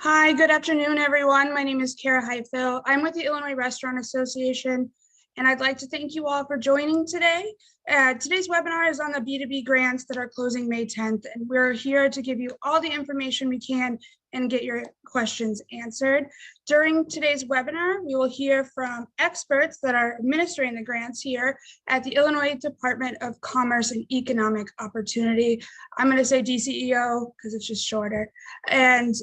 Hi, good afternoon, everyone. My name is Kara Heifel. I'm with the Illinois Restaurant Association, and I'd like to thank you all for joining today. Today's webinar is on the B2B grants that are closing May 10th, and we're here to give you all the information we can and get your questions answered. During today's webinar, we will hear from experts that are administering the grants here at the Illinois Department of Commerce and Economic Opportunity. I'm going to say DCEO because it's just shorter. And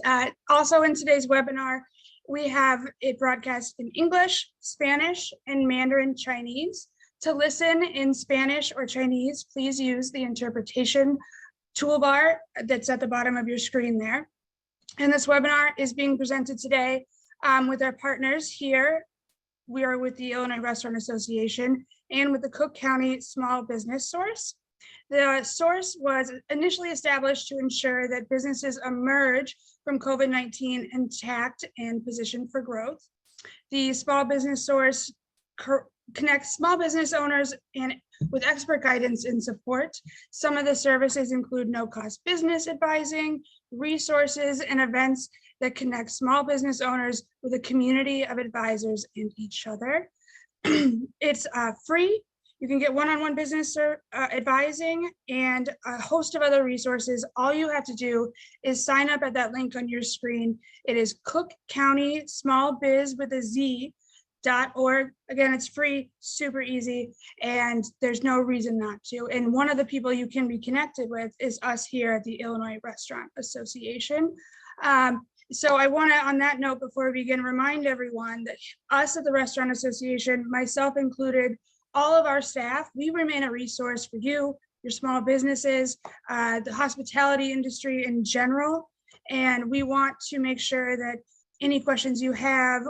also in today's webinar, we have it broadcast in English, Spanish, and Mandarin Chinese. To listen in Spanish or Chinese, please use the interpretation toolbar that's at the bottom of your screen there. And this webinar is being presented today with our partners here. We are with the Illinois Restaurant Association and with the Cook County Small Business Source. The source was initially established to ensure that businesses emerge from COVID-19 intact and positioned for growth. The Small Business Source connects small business owners and with expert guidance and support. Some of the services include no-cost business advising, resources, and events that connect small business owners with a community of advisors and each other. It's free. You can get one-on-one business advising and a host of other resources. All you have to do is sign up at that link on your screen. It is Cook County Small Biz with a Z.org. Again, it's free, super easy, and there's no reason not to. And one of the people you can be connected with is us here at the Illinois Restaurant Association. So I want to, on that note, before we begin, remind everyone that us at the Restaurant Association, myself included, all of our staff, we remain a resource for you, your small businesses, the hospitality industry in general. And we want to make sure that any questions you have,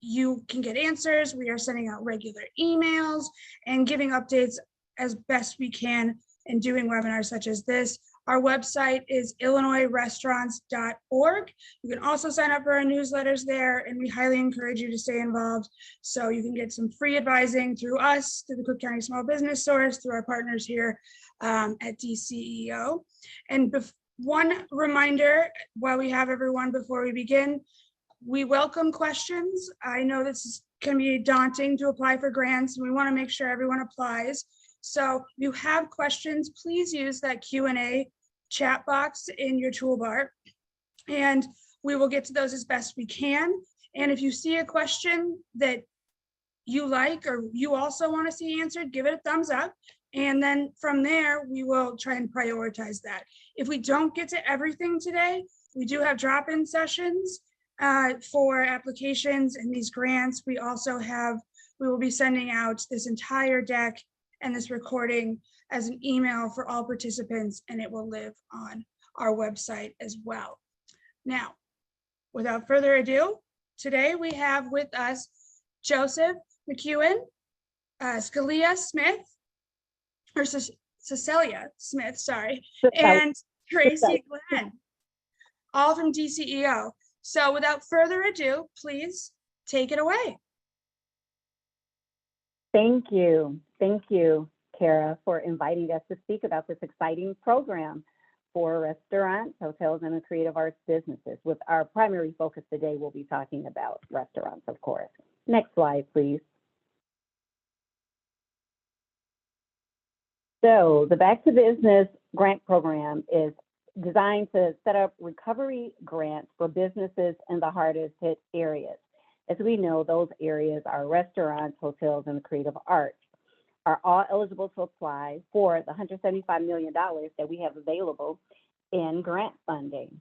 you can get answers. We are sending out regular emails and giving updates as best we can and doing webinars such as this. Our website is illinoisrestaurants.org. You can also sign up for our newsletters there, and we highly encourage you to stay involved so you can get some free advising through us, through the Cook County Small Business Source, through our partners here at DCEO. And one reminder while we have everyone before we begin, we welcome questions. I know this can be daunting to apply for grants, and we want to make sure everyone applies. So if you have questions, please use that Q&A chat box in your toolbar, and we will get to those as best we can. And if you see a question that you like or you also want to see answered, give it a thumbs up. And then from there, we will try and prioritize that. If we don't get to everything today, we do have drop-in sessions for applications and these grants. We will be sending out this entire deck and this recording as an email for all participants, and it will live on our website as well. Now, without further ado, today we have with us Joseph McEwen, Cecilia Smith, sorry, and Tracy Glenn, all from DCEO. So without further ado, please take it away. Thank you, Kara, for inviting us to speak about this exciting program for restaurants, hotels, and the creative arts businesses. With our primary focus today, we'll be talking about restaurants, of course. Next slide, please. So the Back to Business grant program is designed to set up recovery grants for businesses in the hardest hit areas. As we know, those areas are restaurants, hotels, and the creative arts. Are all eligible to apply for the $175 million that we have available in grant funding.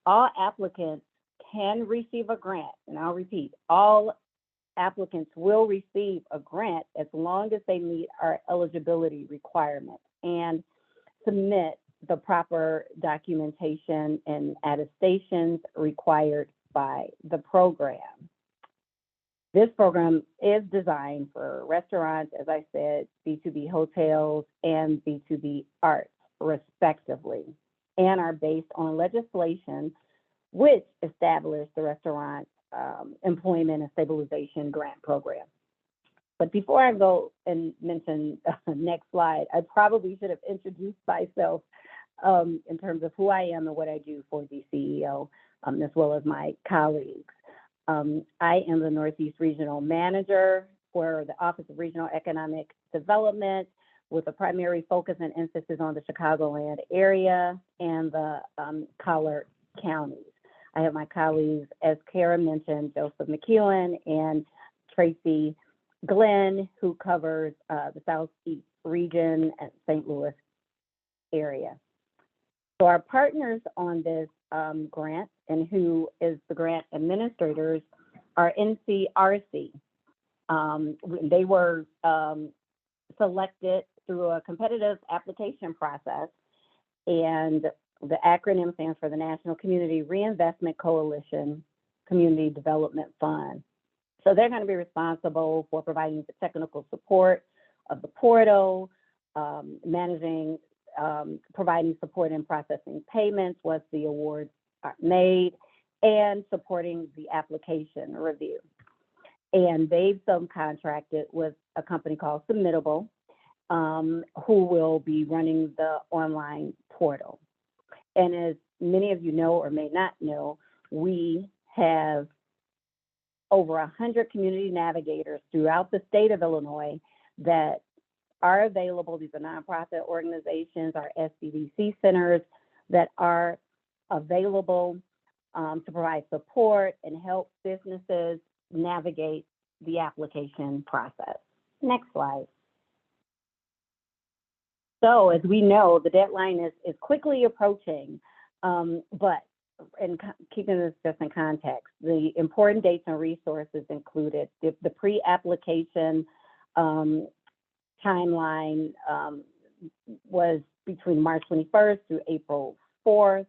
All applicants can receive a grant, and I'll repeat, all applicants will receive a grant as long as they meet our eligibility requirements and submit the proper documentation and attestations required by the program. This program is designed for restaurants, as I said, B2B hotels, and B2B arts, respectively, and are based on legislation which established the Restaurant Employment and Stabilization Grant Program. But before I go and mention the next slide, I probably should have introduced myself in terms of who I am and what I do for the CEO, as well as my colleagues. I am the Northeast Regional Manager for the Office of Regional Economic Development, with a primary focus and emphasis on the Chicagoland area and the collar counties. I have my colleagues, as Kara mentioned, Joseph McEwen and Tracy Glenn, who covers the Southeast region and St. Louis area. So our partners on this grant and who is the grant administrators are NCRC. They were selected through a competitive application process, and the acronym stands for the National Community Reinvestment Coalition Community Development Fund. So they're going to be responsible for providing the technical support of the portal, managing, providing support in processing payments once the awards are made, and supporting the application review. And they've subcontracted with a company called Submittable, who will be running the online portal. And as many of you know or may not know, we have over 100 community navigators throughout the state of Illinois that are available. These are nonprofit organizations, our SCDC centers that are available to provide support and help businesses navigate the application process. Next slide. So as we know, the deadline is quickly approaching, but in keeping this just in context, the important dates and resources included the pre-application timeline was between March 21st through April 4th,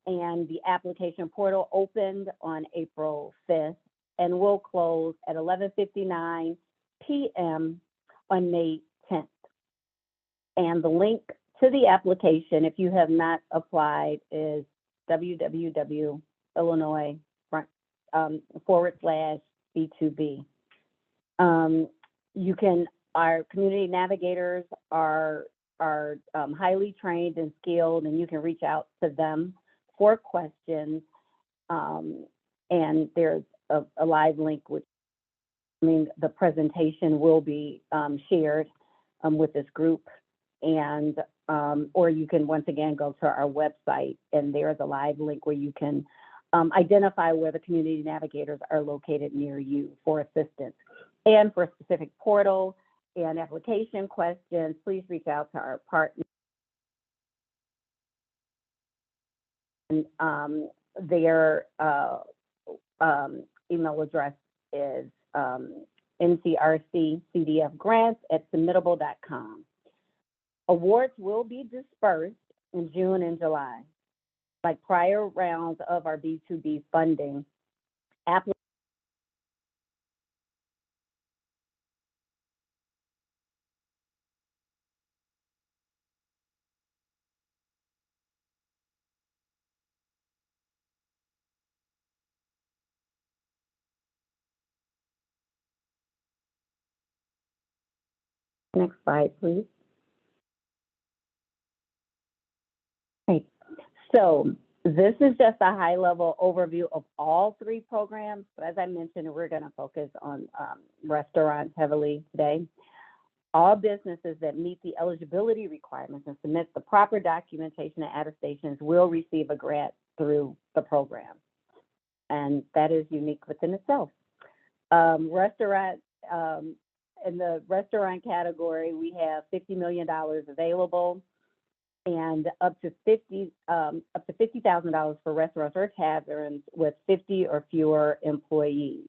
and the application portal opened on April 5th and will close at 11:59 p.m. on May 10th. And the link to the application, if you have not applied, is www.illinois.com/B2B. Our community navigators are highly trained and skilled, and you can reach out to them for questions. And there's a live link, which the presentation will be shared with this group. And or you can once again go to our website, and there's a live link where you can identify where the community navigators are located near you for assistance. And for specific portal and application questions, please reach out to our partner. And their email address is ncrccdfgrants@submittable.com. Awards will be dispersed in June and July. Like prior rounds of our B2B funding, next slide, please. Great. So this is just a high-level overview of all three programs. But as I mentioned, we're going to focus on restaurants heavily today. All businesses that meet the eligibility requirements and submit the proper documentation and attestations will receive a grant through the program. And that is unique within itself. Restaurant, in the restaurant category, we have $50 million available, and up to $50,000 for restaurants or taverns with 50 or fewer employees.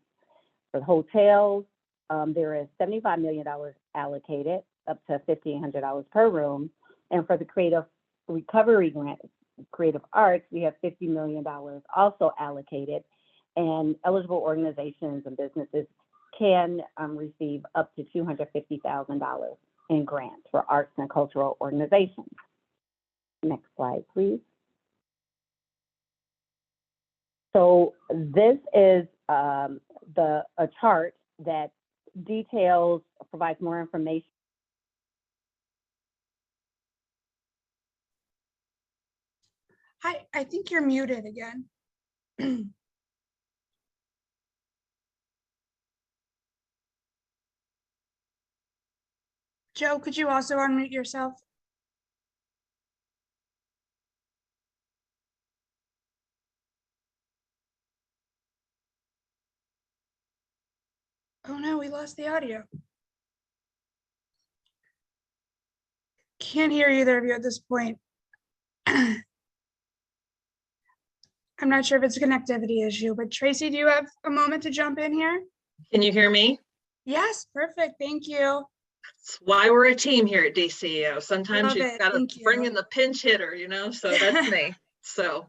For hotels, there is $75 million allocated, up to $1,500 per room. And for the creative recovery grant, creative arts, we have $50 million also allocated. And eligible organizations and businesses can receive up to $250,000 in grants for arts and cultural organizations. Next slide, please. So this is a chart that details, provides more information Hi, I think you're muted again. Joe, could you also unmute yourself? Oh no, we lost the audio. Can't hear either of you at this point. I'm not sure if it's a connectivity issue, but Tracy, do you have a moment to jump in here? Can you hear me? Yes, perfect. Thank you. That's why we're a team here at DCEO. Sometimes Love you've it. got to Thank bring you. in the pinch hitter, so that's me. So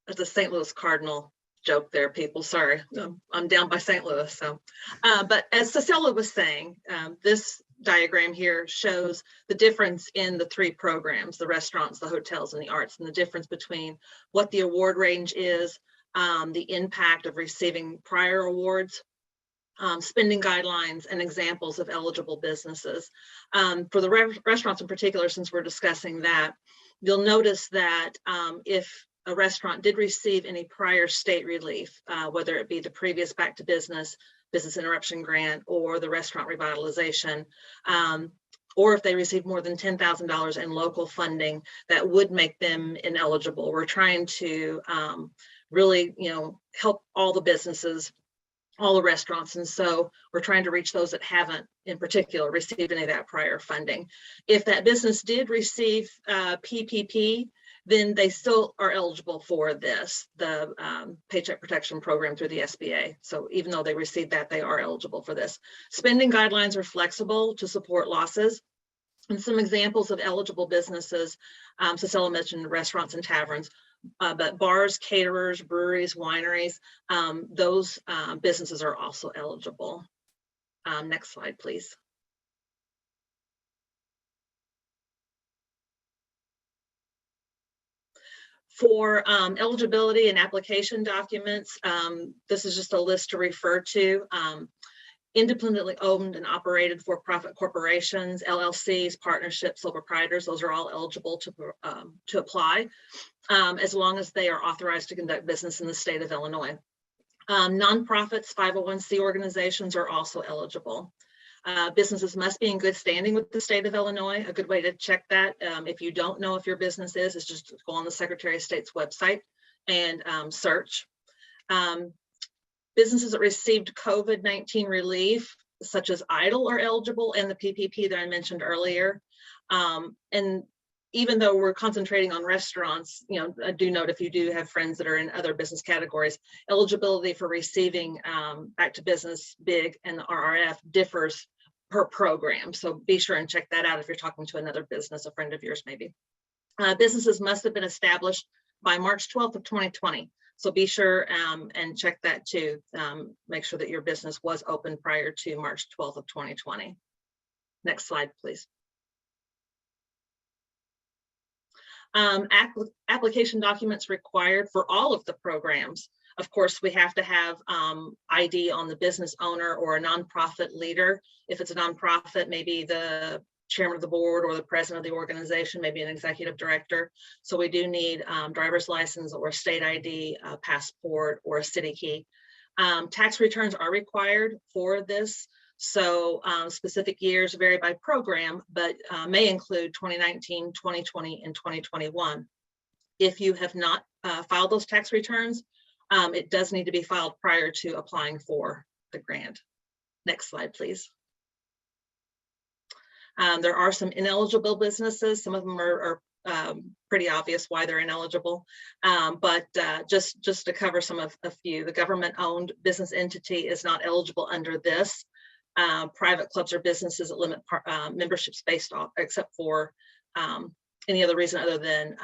there's a St. Louis Cardinal joke there, people. Sorry, I'm down by St. Louis. So, but as Cecilia was saying, this diagram here shows the difference in the three programs, the restaurants, the hotels, and the arts, and the difference between what the award range is, the impact of receiving prior awards, spending guidelines, and examples of eligible businesses. For the restaurants in particular, since we're discussing that, you'll notice that if a restaurant did receive any prior state relief, whether it be the previous Back to Business Interruption Grant, or the restaurant revitalization, or if they receive more than $10,000 in local funding, that would make them ineligible. We're trying to really, help all the businesses, all the restaurants. And so we're trying to reach those that haven't in particular received any of that prior funding. If that business did receive PPP, then they still are eligible for this, the Paycheck Protection Program through the SBA. So even though they received that, they are eligible for this. Spending guidelines are flexible to support losses. And some examples of eligible businesses, Cecilia mentioned restaurants and taverns, but bars, caterers, breweries, wineries, those businesses are also eligible. Next slide, please. For eligibility and application documents, this is just a list to refer to. Independently owned and operated for-profit corporations, LLCs, partnerships, sole proprietors, those are all eligible to apply, as long as they are authorized to conduct business in the state of Illinois. Nonprofits, 501c organizations are also eligible. Businesses must be in good standing with the state of Illinois. A good way to check that, if you don't know if your business is just go on the Secretary of State's website and search. Businesses that received COVID-19 relief, such as EIDL, are eligible, and the PPP that I mentioned earlier. And even though we're concentrating on restaurants, I do note if you do have friends that are in other business categories, eligibility for receiving Back to Business, BIG, and the RRF differs per program. So be sure and check that out if you're talking to another business, a friend of yours maybe. Businesses must have been established by March 12th of 2020. So be sure and check that too. Make sure that your business was open prior to March 12th of 2020. Next slide, please. Application documents required for all of the programs. Of course, we have to have ID on the business owner or a nonprofit leader. If it's a nonprofit, maybe the chairman of the board or the president of the organization, maybe an executive director. So we do need driver's license or state ID, passport, or a city key. Tax returns are required for this. So specific years vary by program, but may include 2019, 2020, and 2021. If you have not filed those tax returns, it does need to be filed prior to applying for the grant. Next slide, please. There are some ineligible businesses. Some of them are pretty obvious why they're ineligible, but just to cover a few, the government-owned business entity is not eligible under this. Private clubs or businesses that limit memberships based off, except for any other reason other than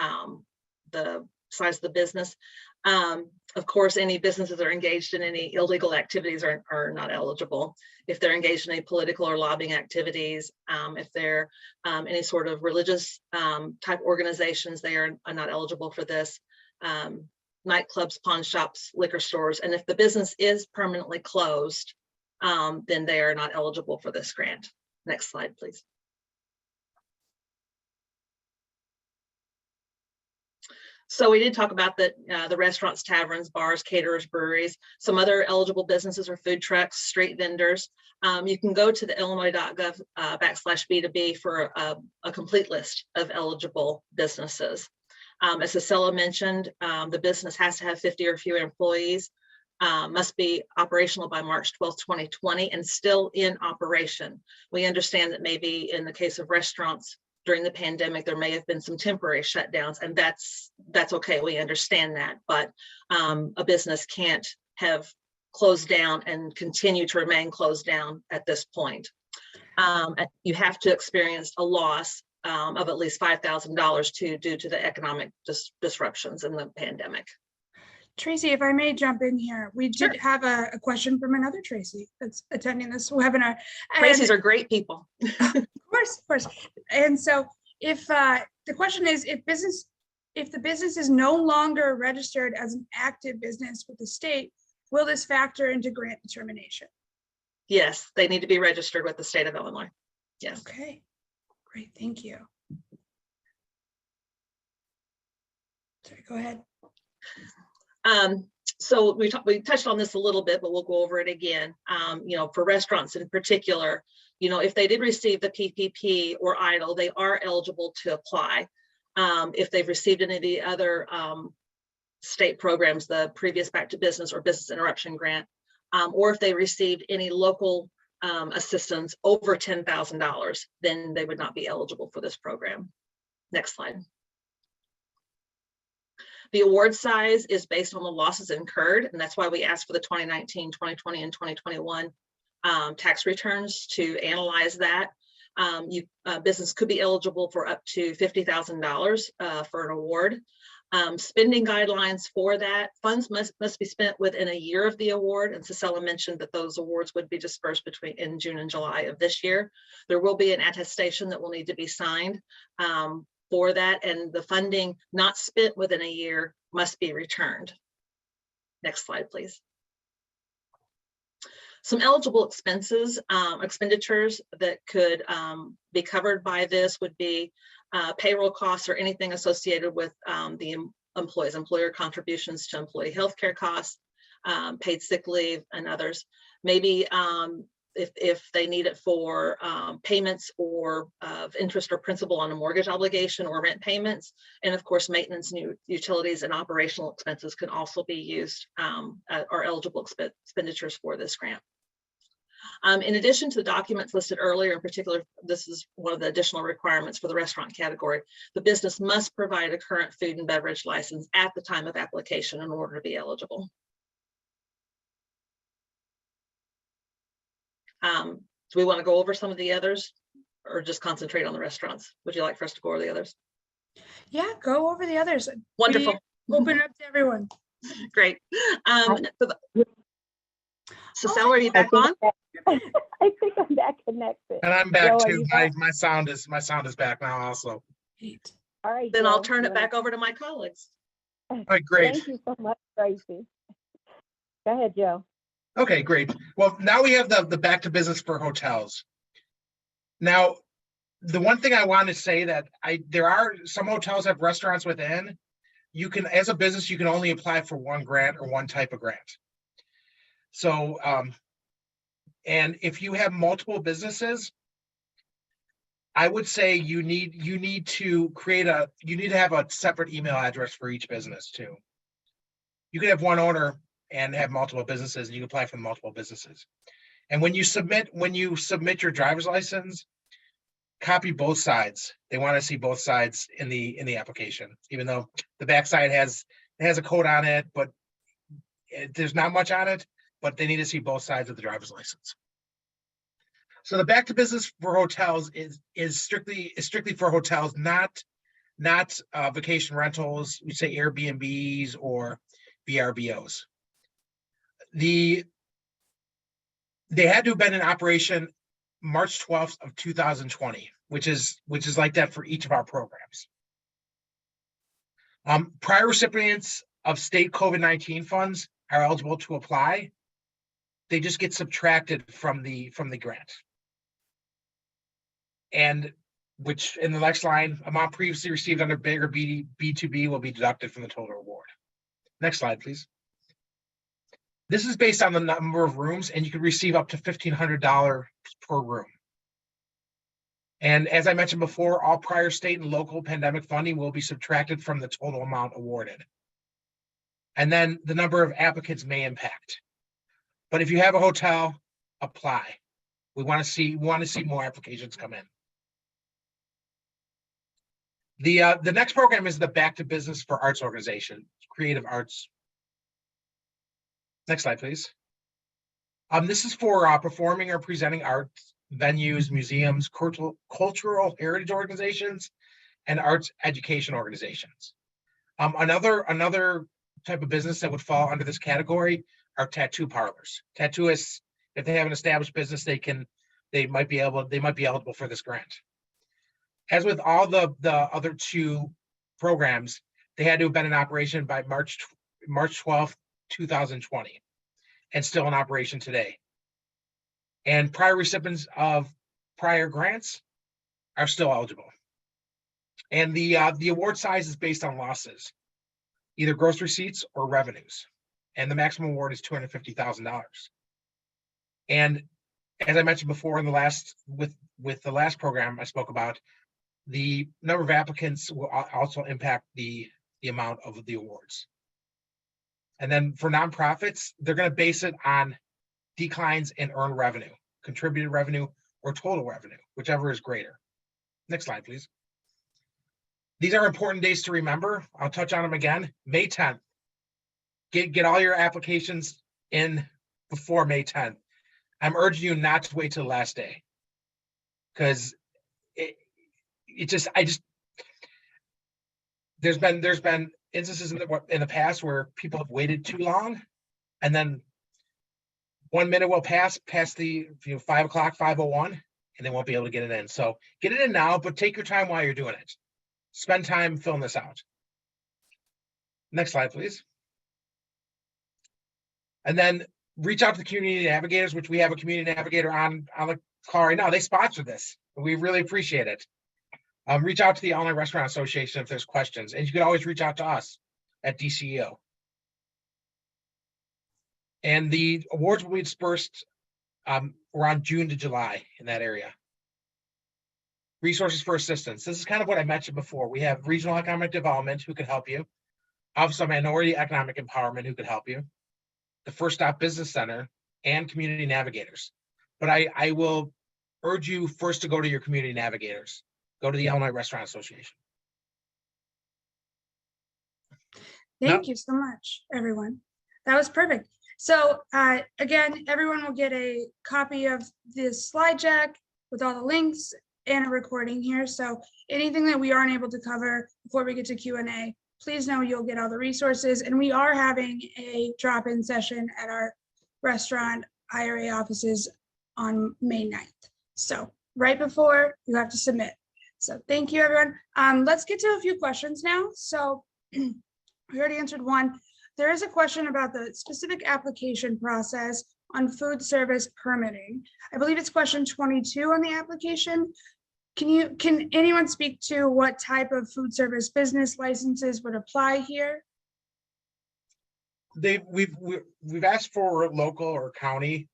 the size of the business. Of course, any businesses that are engaged in any illegal activities are not eligible. If they're engaged in any political or lobbying activities, if they're any sort of religious type organizations, they are not eligible for this. Nightclubs, pawn shops, liquor stores, and if the business is permanently closed, then they are not eligible for this grant. Next slide, please. So we did talk about the restaurants, taverns, bars, caterers, breweries, some other eligible businesses are food trucks, street vendors. You can go to the illinois.gov /B2B for a complete list of eligible businesses. As Cecilia mentioned, the business has to have 50 or fewer employees, must be operational by March 12th, 2020, and still in operation. We understand that maybe in the case of restaurants, during the pandemic, there may have been some temporary shutdowns, and that's okay. We understand that, but a business can't have closed down and continue to remain closed down at this point. You have to experience a loss of at least $5,000 due to the economic disruptions in the pandemic. Tracy, if I may jump in here, we did have a question from another Tracy that's attending this webinar. Tracy's are great people. Of course. And so if the question is, if the business is no longer registered as an active business with the state, will this factor into grant determination? Yes, they need to be registered with the state of Illinois. Yes. Okay, great, thank you. Sorry, go ahead. So we touched on this a little bit, but we'll go over it again. For restaurants in particular, if they did receive the PPP or EIDL, they are eligible to apply. If they've received any of the other state programs, the previous Back to Business or Business Interruption Grant, or if they received any local assistance over $10,000, then they would not be eligible for this program. Next slide. The award size is based on the losses incurred, and that's why we asked for the 2019, 2020, and 2021 tax returns to analyze that. Business could be eligible for up to $50,000 for an award. Spending guidelines for that, funds must be spent within a year of the award, and Cecilia mentioned that those awards would be dispersed in June and July of this year. There will be an attestation that will need to be signed for that, and the funding not spent within a year must be returned. Next slide, please. Some eligible expenditures that could be covered by this would be payroll costs or anything associated with the employer contributions to employee healthcare costs, paid sick leave, and others. Maybe if they need it for payments or of interest or principal on a mortgage obligation or rent payments. And of course, maintenance, new utilities, and operational expenses can also be used or eligible expenditures for this grant. In addition to the documents listed earlier, in particular, this is one of the additional requirements for the restaurant category. The business must provide a current food and beverage license at the time of application in order to be eligible. Do we want to go over some of the others or just concentrate on the restaurants? Would you like for us to go over the others? Yeah, go over the others. Wonderful. Open up to everyone. Great. Cecilia, are you back on? I think I'm back connected. And I'm back Joe, too. My sound is back now also. Great. All right. Then Joe, I'll turn it back over to my colleagues. All right, great. Thank you so much, Tracy. Go ahead, Joe. Okay, great. Well, now we have the back to business for hotels. Now, the one thing I want to say that there are some hotels have restaurants within. You can, as a business, you can only apply for one grant or one type of grant. So, and if you have multiple businesses, I would say you need to have a separate email address for each business too. You can have one owner and have multiple businesses, and you can apply for multiple businesses. And when you submit your driver's license, copy both sides. They want to see both sides in the application, even though the back side has a code on it, but there's not much on it, but they need to see both sides of the driver's license. So the back to business for hotels is strictly for hotels, not vacation rentals. We say Airbnbs or VRBOs. They had to have been in operation March 12th of 2020, which is like that for each of our programs. Prior recipients of state COVID-19 funds are eligible to apply. They just get subtracted from the grant. And which in the next line, amount previously received under big or B2B will be deducted from the total award. Next slide, please. This is based on the number of rooms, and you can receive up to $1,500 per room. And as I mentioned before, all prior state and local pandemic funding will be subtracted from the total amount awarded. And then the number of applicants may impact. But if you have a hotel, apply. We want to see more applications come in. The next program is the Back to Business for Arts organization, creative arts. Next slide, please. This is for performing or presenting arts venues, museums, cultural heritage organizations, and arts education organizations. Another type of business that would fall under this category are tattoo parlors. Tattooists, if they have an established business, they might be eligible for this grant. As with all the other two programs, they had to have been in operation by March 12th, 2020, and still in operation today. And prior recipients of prior grants are still eligible. And the award size is based on losses, either gross receipts or revenues. And the maximum award is $250,000. And as I mentioned before in the last, with the last program I spoke about, the number of applicants will also impact the amount of the awards. And then for nonprofits, they're going to base it on declines in earned revenue, contributed revenue, or total revenue, whichever is greater. Next slide, please. These are important dates to remember. I'll touch on them again. May 10th. Get all your applications in before May 10th. I'm urging you not to wait till the last day, because there's been instances in the past where people have waited too long, and then 1 minute will pass past the 5 o'clock, 5:01, and they won't be able to get it in. So get it in now, but take your time while you're doing it. Spend time filling this out. Next slide, please. And then reach out to the community navigators, which we have a community navigator on the call right now. They sponsor this. We really appreciate it. Reach out to the Illinois Restaurant Association if there's questions, and you can always reach out to us at DCEO. And the awards will be dispersed around June to July in that area. Resources for assistance. This is kind of what I mentioned before. We have Regional Economic Development who could help you. Office of Minority Economic Empowerment who could help you. The First Stop Business Center, and community navigators. But I will urge you first to go to your community navigators. Go to the Illinois Restaurant Association. Thank you so much, everyone. That was perfect. So again, everyone will get a copy of this slide deck with all the links and a recording here. So anything that we aren't able to cover before we get to Q&A, please know you'll get all the resources. And we are having a drop-in session at our restaurant IRA offices on May 9th. So right before you have to submit. So thank you, everyone. Let's get to a few questions now. So we already answered one. There is a question about the specific application process on food service permitting. I believe it's question 22 on the application. Can anyone speak to what type of food service business licenses would apply here? We've asked for local or county.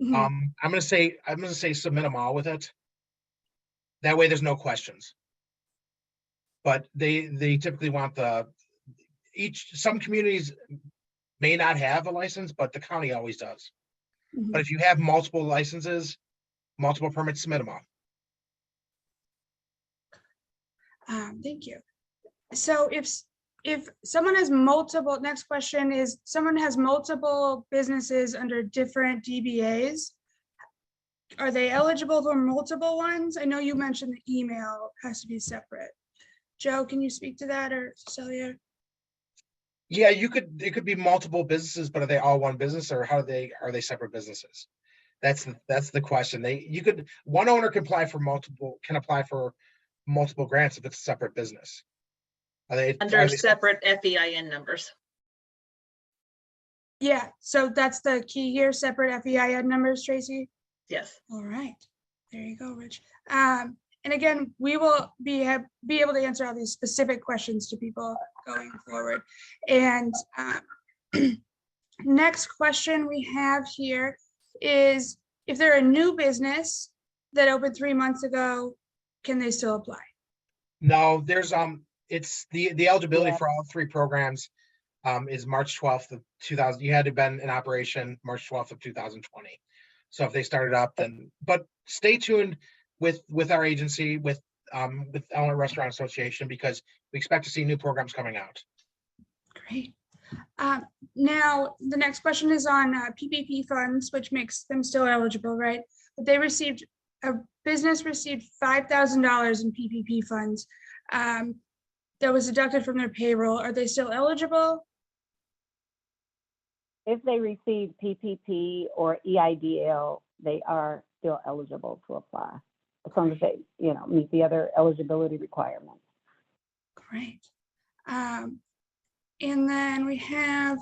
Mhm. I'm gonna say submit them all with it. That way there's no questions. But they typically want some communities may not have a license, but the county always does. Mhm. But if you have multiple licenses, multiple permits, submit them all. Thank you. So if someone has multiple, next question is, someone has multiple businesses under different DBAs, are they eligible for multiple ones? I know you mentioned the email has to be separate. Joe, can you speak to that, or Celia? Yeah, it could be multiple businesses, but are they all one business, or are they separate businesses? That's the question. One owner can apply for multiple grants if it's a separate business. Under separate FEIN numbers. Yeah, so that's the key here, separate FEIN numbers, Tracy? Yes. All right, there you go, Rich. And again, we will be able to answer all these specific questions to people going forward. And next question we have here is, if they're a new business that opened 3 months ago, can they still apply? No, there's it's the eligibility Yeah. for all three programs is March 12th of 2000. You had to have been in operation March 12th of 2020. So if they started up, then, but stay tuned with our agency, with Illinois Restaurant Association, because we expect to see new programs coming out. Great. Now, the next question is on PPP funds, which makes them still eligible, right? But a business received $5,000 in PPP funds that was deducted from their payroll. Are they still eligible? If they receive PPP or EIDL, they are still eligible to apply, as long as they, meet the other eligibility requirements. Great. And then we have,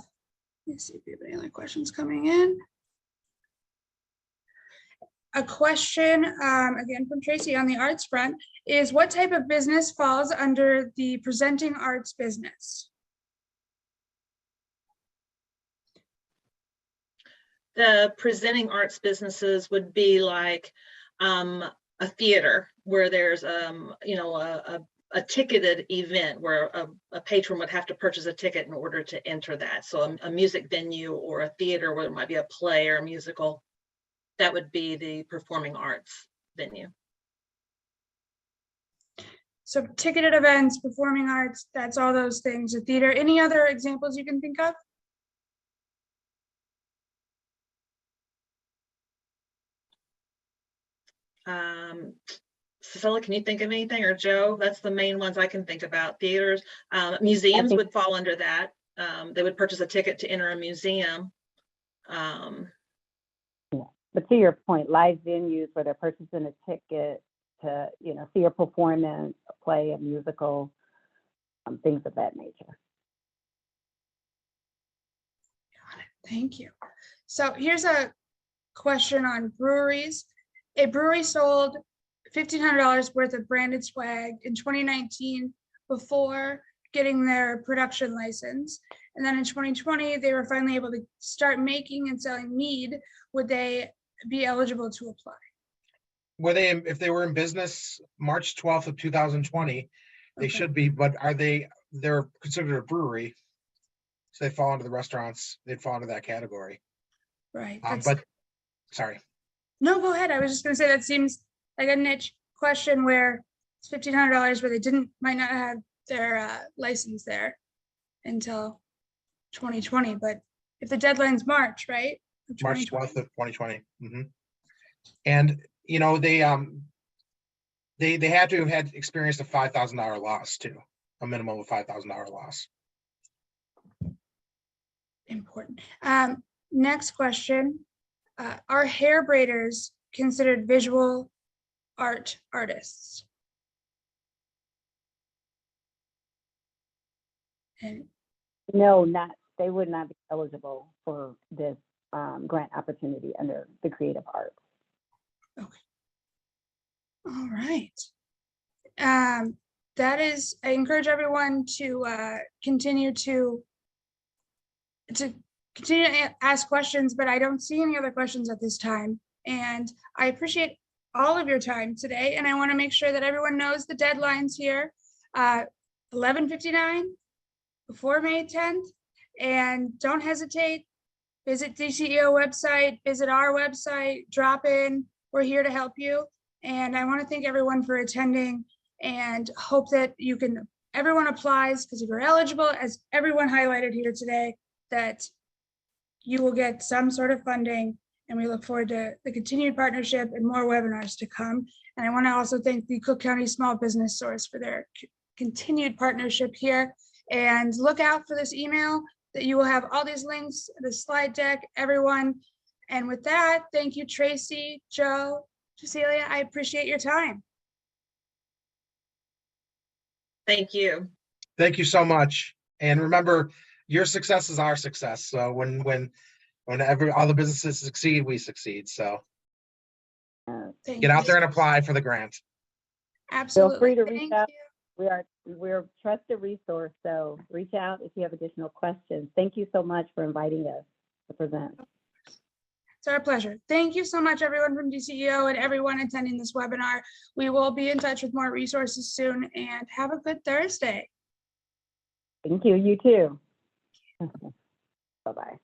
let's see if we have any other questions coming in. A question, again from Tracy on the arts front, is what type of business falls under the presenting arts business? The presenting arts businesses would be like a theater where there's a ticketed event where a patron would have to purchase a ticket in order to enter that. So a music venue or a theater where there might be a play or a musical, that would be the performing arts venue. So ticketed events, performing arts, that's all those things. A theater. Any other examples you can think of? Cecilia, can you think of anything, or Joe? That's the main ones I can think about. Theaters, museums would fall under that. They would purchase a ticket to enter a museum. But to your point, live venues where they're purchasing a ticket to, see a performance, a play, a musical, things of that nature. Got it. Thank you. So here's a question on breweries. A brewery sold $1,500 worth of branded swag in 2019 before getting their production license. And then in 2020, they were finally able to start making and selling mead. Would they be eligible to apply? If they were in business March 12th of 2020, they should be, but they're considered a brewery. So they fall into the restaurants, they'd fall into that category. Right. But sorry. No, go ahead. I was just going to say that seems like a niche question where it's $1,500 where they might not have their license there until 2020. But if the deadline's March, right? March 12th of 2020. Mm-hmm. And they had to have had experienced a $5,000 loss too, a minimum of $5,000 loss. Important. Next question. Are hair braiders considered visual art artists? And No, they would not be eligible for this grant opportunity under the creative arts. okay. All right. That is, I encourage everyone to continue to ask questions, but I don't see any other questions at this time. And I appreciate all of your time today. And I want to make sure that everyone knows the deadlines here. 11:59 before May 10th. And don't hesitate. Visit DCEO website, visit our website, drop in. We're here to help you. And I want to thank everyone for attending and hope that everyone applies, because if you're eligible, as everyone highlighted here today, that you will get some sort of funding, and we look forward to the continued partnership and more webinars to come. And I want to also thank the Cook County Small Business Source for their continued partnership here. And look out for this email that you will have all these links, the slide deck, everyone. And with that, thank you, Tracy, Joe, Cecilia. I appreciate your time. Thank you. Thank you so much. And remember, your success is our success. So when all the businesses succeed, we succeed. So Uh, get out there and apply for the grant. Absolutely. Feel free to reach Thank out. you. We're a trusted resource, so reach out if you have additional questions. Thank you so much for inviting us to present. It's our pleasure. Thank you so much, everyone from DCEO and everyone attending this webinar. We will be in touch with more resources soon, and have a good Thursday. Thank you. You too. Bye-bye.